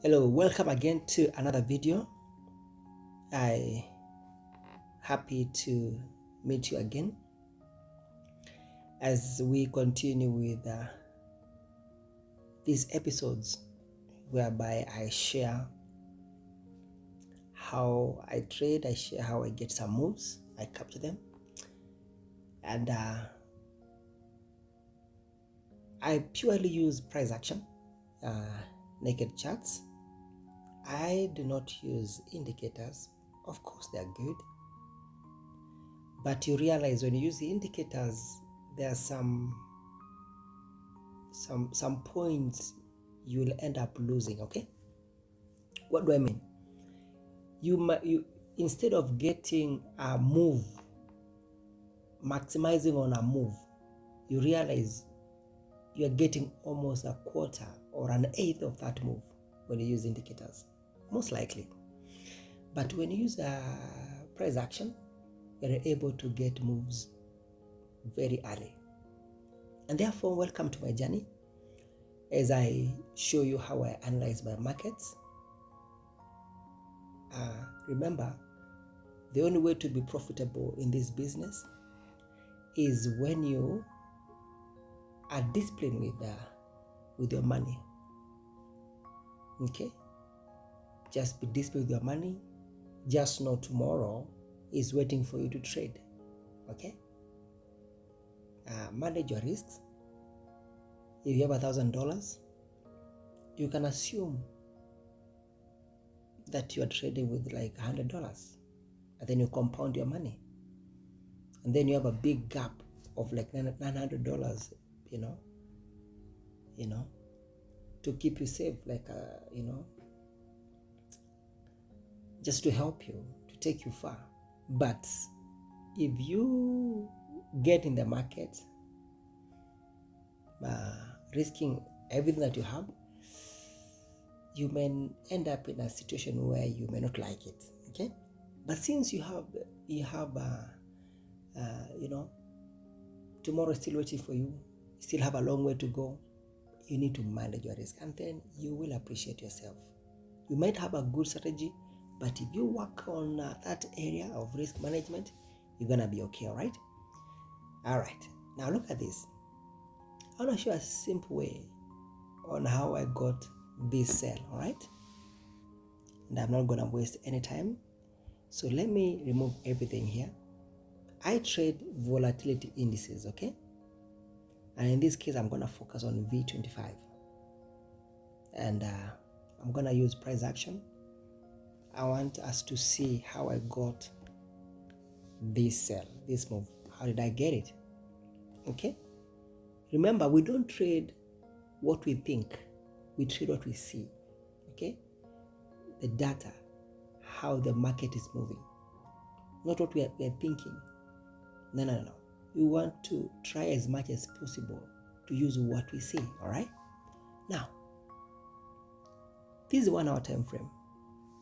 Hello, welcome again to another video. I happy to meet you again as we continue with these episodes whereby I share how I trade, I share how I get some moves, I capture them, and I purely use price action, naked charts. I do not use indicators. Of course, they are good, but you realize when you use the indicators, there are some points you will end up losing. Okay, what do I mean? You instead of getting a move, maximizing on a move, you realize you are getting almost a quarter or an eighth of that move when you use indicators, most likely. But when you use a price action, you're able to get moves very early. And therefore, welcome to my journey as I show you how I analyze my markets. Remember, the only way to be profitable in this business is when you are disciplined with your money. Okay? Just be disciplined with your money. Just know tomorrow is waiting for you to trade. Okay? Manage your risks. If you have $1,000, you can assume that you are trading with like $100, and then you compound your money, and then you have a big gap of like $900, to keep you safe, like just to help you, to take you far. But if you get in the market risking everything that you have, you may end up in a situation where you may not like it. Okay, but since you have tomorrow is still waiting for you, you still have a long way to go, you need to manage your risk, and then you will appreciate yourself. You might have a good strategy, but if you work on that area of risk management, you're gonna be okay. All right, now look at this. I want to show a simple way on how I got this sell. All right, and I'm not gonna waste any time, so let me remove everything here. I trade volatility indices, okay? And in this case, I'm gonna focus on V25. And I'm gonna use price action. I want us to see how I got this sell, this move. How did I get it? Okay? Remember, we don't trade what we think. We trade what we see, okay? The data, how the market is moving. Not what we are thinking. No. We want to try as much as possible to use what we see, all right? Now, this is 1 hour time frame.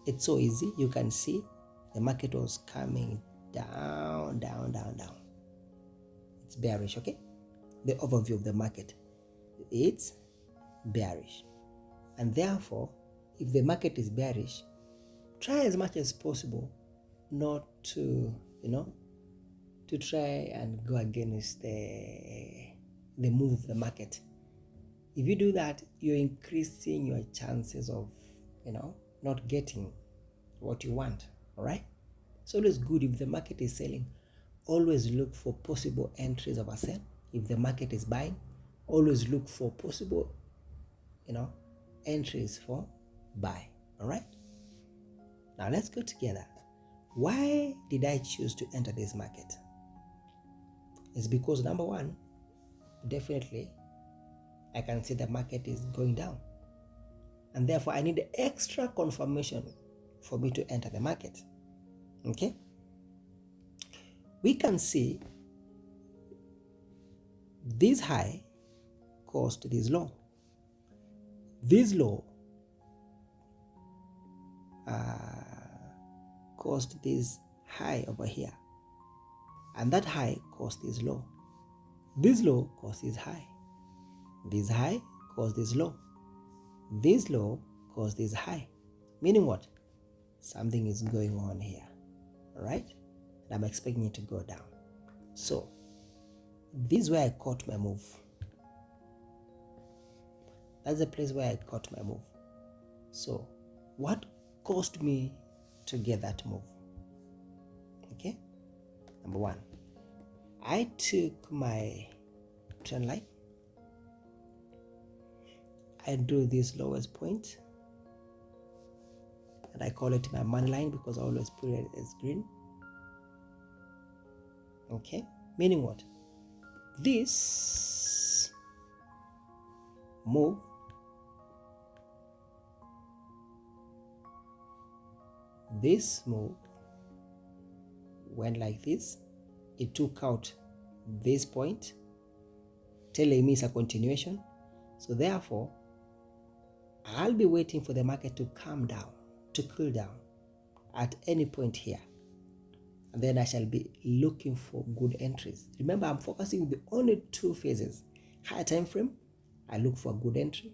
It's so easy. You can see the market was coming down. It's bearish, okay? The overview of the market, it's bearish. And therefore, if the market is bearish, try as much as possible not to, to try and go against the move of the market. If you do that, you're increasing your chances of, not getting what you want, all right? It's always good if the market is selling, always look for possible entries of a sell. If the market is buying, always look for possible, entries for buy, all right? Now let's go together. Why did I choose to enter this market? It's because number one, definitely I can see the market is going down, and therefore I need extra confirmation for me to enter the market. Okay, we can see this high caused this low. This low caused this high over here, and that high caused this low. This low caused this high. This high caused this low. This low caused this high. Meaning what? Something is going on here. All right? And I'm expecting it to go down. So this is where I caught my move. That's the place where I caught my move. So what caused me to get that move? Okay? Number one, I took my trend line. I drew this lowest point, and I call it my money line because I always put it as green. Okay? Meaning what? This move went like this. It took out this point, telling me it's a continuation. So therefore, I'll be waiting for the market to calm down, to cool down at any point here. And then I shall be looking for good entries. Remember, I'm focusing on the only two phases. Higher time frame, I look for a good entry,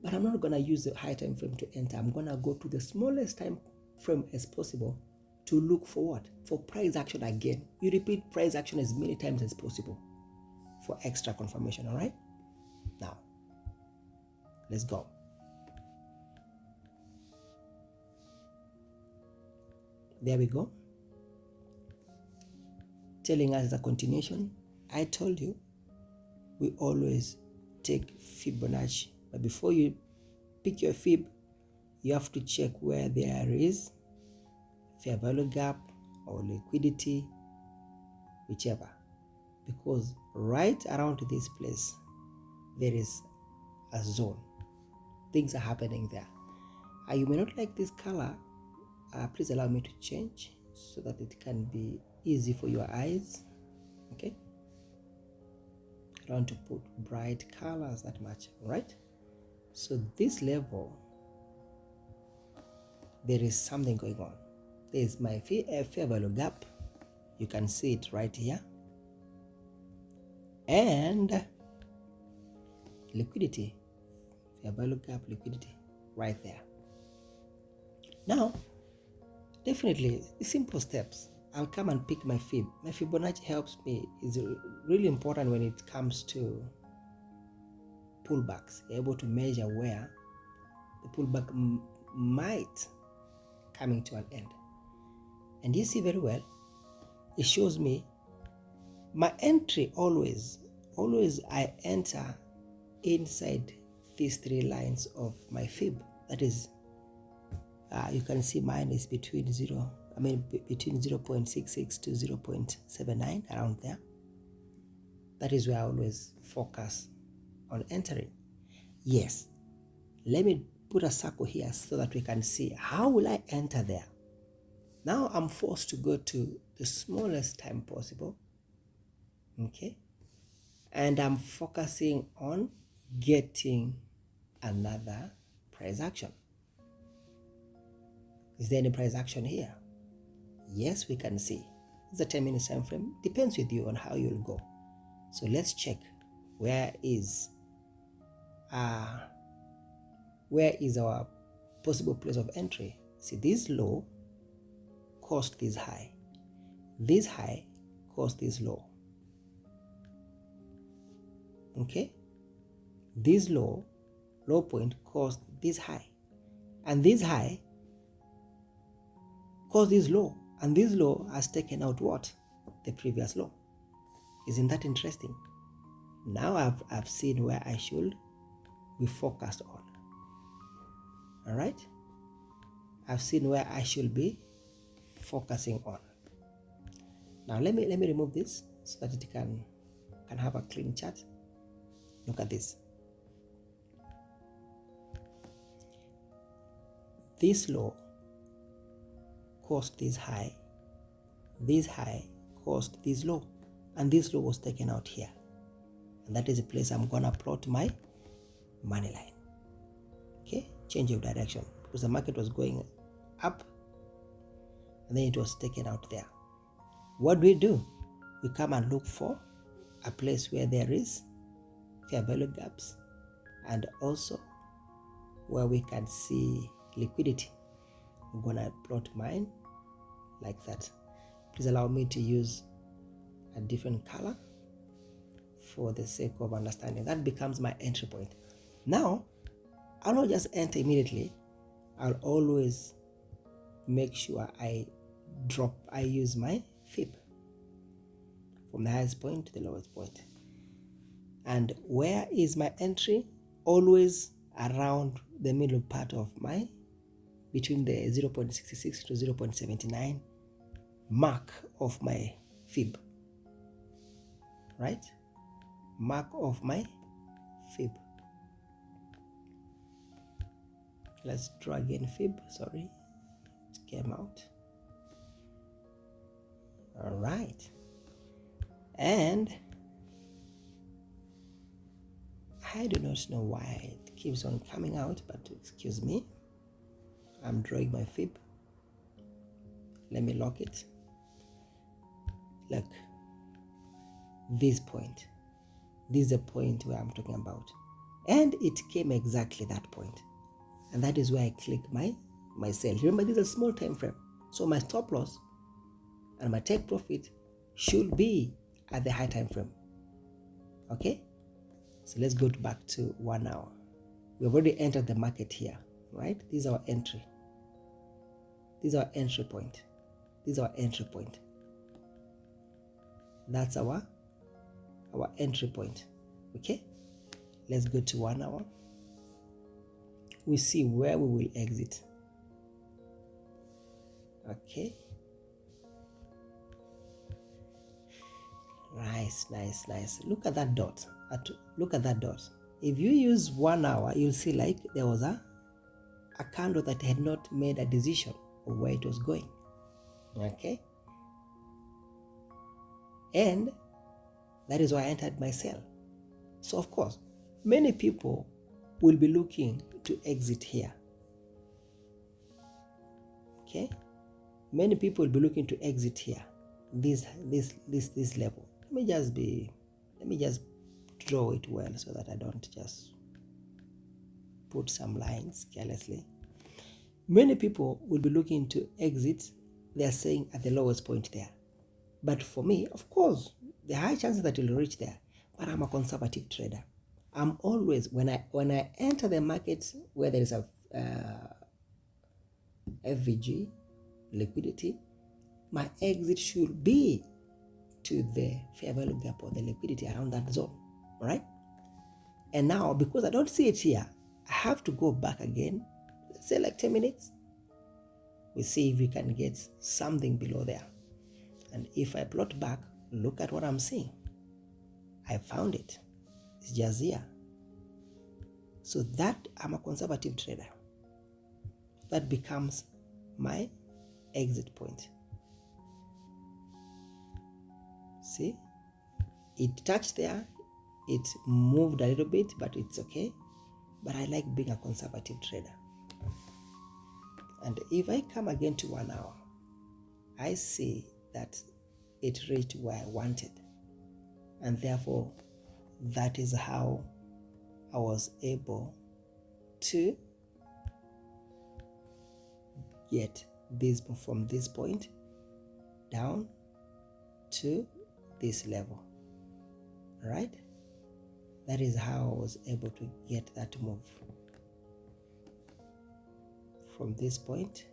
but I'm not going to use the higher time frame to enter. I'm going to go to the smallest time frame as possible to look for what? For price action again. You repeat price action as many times as possible for extra confirmation, all right? Now, let's go. There we go. Telling us a continuation. I told you we always take Fibonacci, but before you pick your fib, you have to check where there is fair value gap or liquidity, whichever, because right around this place there is a zone. Things are happening there. You may not like this color. Please allow me to change so that it can be easy for your eyes. Okay, I don't want to put bright colors that much, right? So this level, there is something going on. There is my fair value gap. You can see it right here. And liquidity, fair value gap, liquidity, right there. Now, definitely, simple steps. I'll come and pick my fib. My Fibonacci helps me. It's really important when it comes to pullbacks. You're able to measure where the pullback might coming to an end. And you see very well, it shows me my entry always I enter inside these three lines of my fib. That is, you can see mine is between between 0.66 to 0.79, around there. That is where I always focus on entering. Yes, let me put a circle here so that we can see how will I enter there. Now I'm forced to go to the smallest time possible, okay? And I'm focusing on getting another price action. Is there any price action here? Yes, we can see. It's a 10 minute time frame. Depends with you on how you'll go. So let's check where is our possible place of entry. See, this low caused this high. This high caused this low. Okay? This low point caused this high. And this high caused this low. And this low has taken out what? The previous low. Isn't that interesting? Now I've seen where I should be focused on. All right? I've seen where I should be focusing on. Now let me remove this so that it can have a clean chart. Look at this. This low caused this high. This high caused this low. And this low was taken out here. And that is the place I'm gonna plot my money line. Okay, change of direction, because the market was going up and then it was taken out there. What do? We come and look for a place where there is fair value gaps and also where we can see liquidity. I'm gonna plot mine like that. Please allow me to use a different color for the sake of understanding. That becomes my entry point. Now, I'll not just enter immediately. I'll always make sure I use my fib from the highest point to the lowest point. And where is my entry? Always around the middle part of my, between the 0.66 to 0.79 mark of my fib, right? Mark of my fib. Let's draw again fib, sorry, it came out. All right. And I do not know why it keeps on coming out, but excuse me. I'm drawing my fib. Let me lock it. Look, this point. This is the point where I'm talking about. And it came exactly that point. And that is where I click my sell. Remember, this is a small time frame. So my stop loss and my take profit should be at the high time frame. Okay? So let's go back to 1 hour. We've already entered the market here, right? This is our entry. This is our entry point. This is our entry point. That's our entry point. Okay? Let's go to 1 hour. We see where we will exit. Okay. Nice. Look at that dot. Look at that dot. If you use 1 hour, you'll see like there was a candle that had not made a decision of where it was going. Okay. And that is why I entered my sell. So of course, many people will be looking to exit here. Okay. Many people will be looking to exit here. This level. Let me just draw it well so that I don't just put some lines carelessly. Many people will be looking to exit, they are saying at the lowest point there. But for me, of course, there are high chances that you'll reach there, but I'm a conservative trader. I'm always, when I enter the market where there is a FVG, liquidity, my exit should be to the fair value gap or the liquidity around that zone, right? And now, because I don't see it here, I have to go back again, let's say like 10 minutes. We see if we can get something below there. And if I plot back, look at what I'm seeing. I found it. It's just here. So that, I'm a conservative trader. That becomes my exit point. See, it touched there, it moved a little bit, but it's okay. But I like being a conservative trader. And if I come again to 1 hour, I see that it reached where I wanted. And therefore, that is how I was able to get this from this point down to this level, right? That is how I was able to get that move from this point.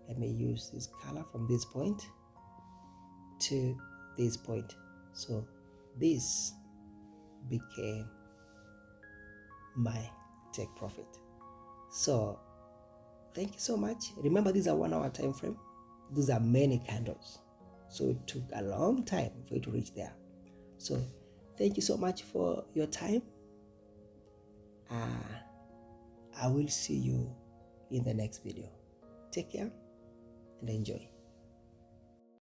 Let me use this color from this point to this point. So this became my take profit. So thank you so much. Remember, these are 1 hour time frame. These are many candles. So it took a long time for you to reach there. So thank you so much for your time. I will see you in the next video. Take care and enjoy.